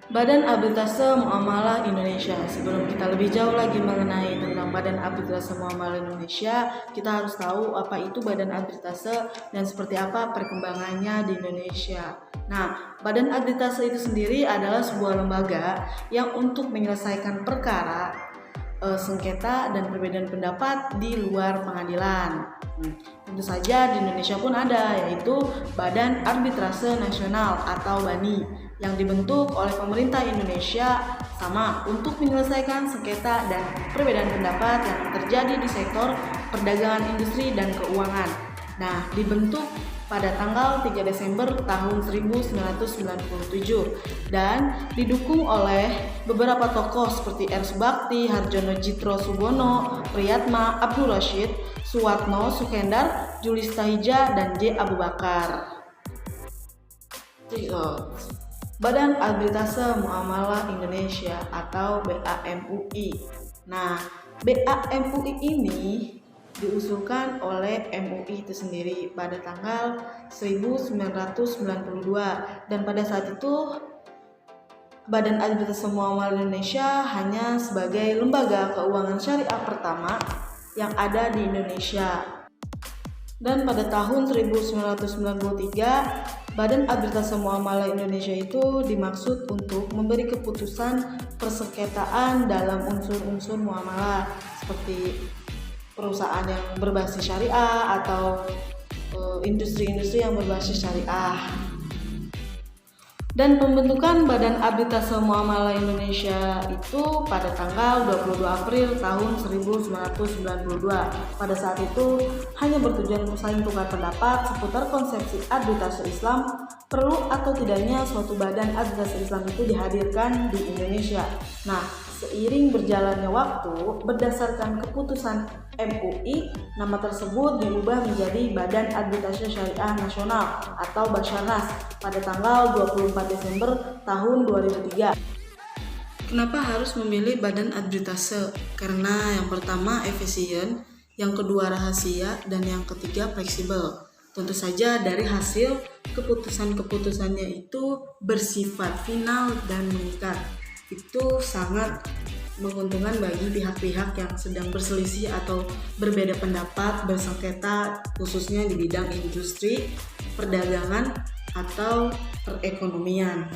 Badan Arbitrase Muamalah Indonesia. Sebelum kita lebih jauh lagi mengenai tentang Badan Arbitrase Muamalah Indonesia, kita harus tahu apa itu Badan Arbitrase dan seperti apa perkembangannya di Indonesia. Nah, Badan Arbitrase itu sendiri adalah sebuah lembaga yang untuk menyelesaikan perkara, sengketa dan perbedaan pendapat di luar pengadilan. Tentu saja di Indonesia pun ada, yaitu Badan Arbitrase Nasional atau BANI yang dibentuk oleh pemerintah Indonesia sama untuk menyelesaikan sengketa dan perbedaan pendapat yang terjadi di sektor perdagangan, industri, dan keuangan. Nah, dibentuk pada tanggal 3 Desember tahun 1997 dan didukung oleh beberapa tokoh seperti R. Subakti, Harjono Jitro Subono, Priyatma, Abdul Rashid, Suwatno, Sukendar, Julius Tahija, dan J. Abu Bakar. Badan Arbitrase Muamalah Indonesia atau BAMUI. Nah, BAMUI ini diusulkan oleh MUI itu sendiri pada tanggal 1992 dan pada saat itu Badan Arbitrase Muamalah Indonesia hanya sebagai lembaga keuangan syariah pertama yang ada di Indonesia. Dan pada tahun 1993 Badan Arbitrase Muamalah Indonesia itu dimaksud untuk memberi keputusan persengketaan dalam unsur-unsur muamalah seperti perusahaan yang berbasis syariah atau industri-industri yang berbasis syariah. Dan pembentukan Badan Arbitrase Muamalah Indonesia itu pada tanggal 22 April tahun 1992. Pada saat itu hanya bertujuan untuk saling tukar pendapat seputar konsepsi arbitrase Islam, perlu atau tidaknya suatu badan arbitrase Islam itu dihadirkan di Indonesia. Nah, seiring berjalannya waktu, berdasarkan keputusan MUI, nama tersebut diubah menjadi Badan Arbitrase Syariah Nasional atau Basarnas pada tanggal 24 Desember tahun 2003. Kenapa harus memilih Badan Arbitrase? Karena yang pertama efisien, yang kedua rahasia, dan yang ketiga fleksibel. Tentu saja dari hasil keputusan-keputusannya itu bersifat final dan mengikat. Itu sangat menguntungkan bagi pihak-pihak yang sedang berselisih atau berbeda pendapat, bersengketa, khususnya di bidang industri, perdagangan, atau perekonomian.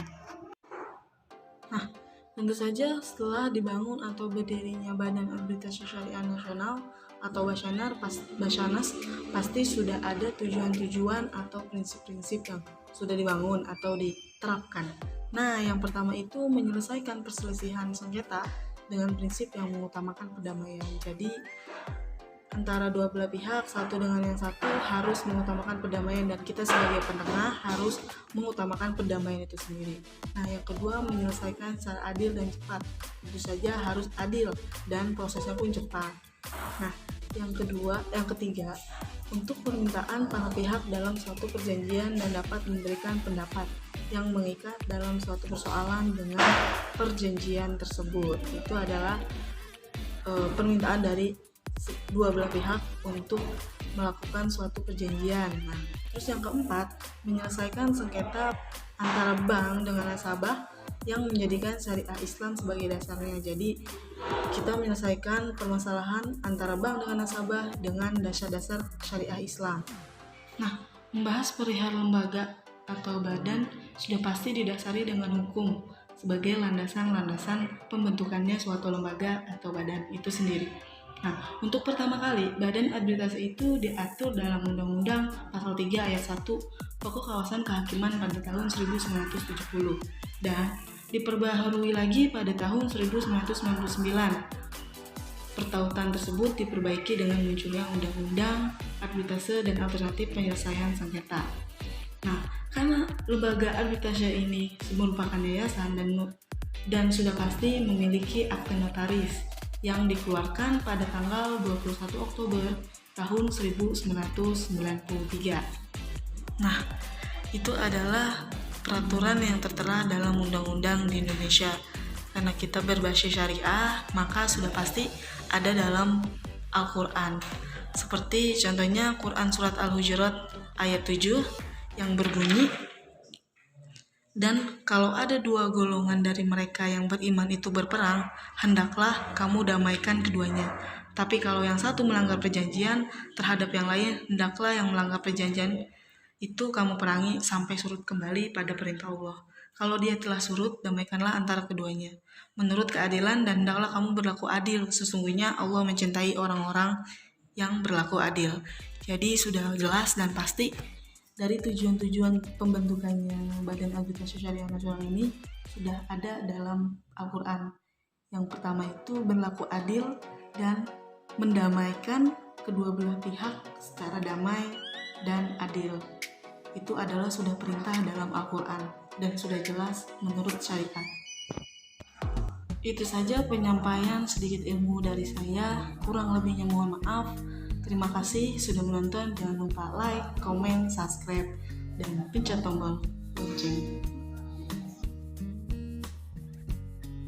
Nah, tentu saja setelah dibangun atau berdirinya Badan Arbitrase Syariah Nasional atau Basarnas pasti sudah ada tujuan-tujuan atau prinsip-prinsip yang sudah dibangun atau diterapkan. Nah, yang pertama itu menyelesaikan perselisihan sengketa dengan prinsip yang mengutamakan perdamaian. Jadi antara dua belah pihak, satu dengan yang satu harus mengutamakan perdamaian dan kita sebagai penengah harus mengutamakan perdamaian itu sendiri. Nah, yang kedua menyelesaikan secara adil dan cepat. Tentu saja harus adil dan prosesnya pun cepat. Nah, yang ketiga untuk permintaan para pihak dalam suatu perjanjian dan dapat memberikan pendapat yang mengikat dalam suatu persoalan dengan perjanjian tersebut. Itu adalah permintaan dari dua belah pihak untuk melakukan suatu perjanjian. Nah, terus yang keempat, menyelesaikan sengketa antara bank dengan nasabah yang menjadikan syariah Islam sebagai dasarnya. Jadi, kita menyelesaikan permasalahan antara bank dengan nasabah dengan dasar-dasar syariah Islam. Nah, membahas perihal lembaga atau badan sudah pasti didasari dengan hukum sebagai landasan-landasan pembentukannya suatu lembaga atau badan itu sendiri. Nah, untuk pertama kali Badan Arbitrase itu diatur dalam Undang-Undang Pasal 3 Ayat 1 Pokok Kawasan Kehakiman pada tahun 1970 dan diperbaharui lagi pada tahun 1999. Pertautan tersebut diperbaiki dengan munculnya Undang-Undang Arbitrase dan Alternatif Penyelesaian Sengketa. Nah, karena lembaga arbitrase ini merupakan yayasan dan sudah pasti memiliki akte notaris yang dikeluarkan pada tanggal 21 Oktober tahun 1993. Nah, itu adalah peraturan yang tertera dalam undang-undang di Indonesia. Karena kita berbasis syariah, maka sudah pasti ada dalam Al-Quran. Seperti contohnya Quran Surat Al-Hujurat ayat 7 yang berbunyi, Dan kalau ada dua golongan dari mereka yang beriman itu berperang, hendaklah kamu damaikan keduanya. Tapi kalau yang satu melanggar perjanjian terhadap yang lain, hendaklah yang melanggar perjanjian itu kamu perangi sampai surut kembali pada perintah Allah. Kalau dia telah surut, damaikanlah antara keduanya menurut keadilan, dan hendaklah kamu berlaku adil. Sesungguhnya Allah mencintai orang-orang yang berlaku adil. Jadi sudah jelas dan pasti dari tujuan-tujuan pembentukannya Badan Agresi Syariah Nasional ini sudah ada dalam Al-Quran. Yang pertama itu berlaku adil dan mendamaikan kedua belah pihak secara damai dan adil. Itu adalah sudah perintah dalam Al-Quran dan sudah jelas menurut syariat. Itu saja penyampaian sedikit ilmu dari saya, kurang lebihnya mohon maaf. Terima kasih sudah menonton, jangan lupa like, komen, subscribe, dan pencet tombol lonceng.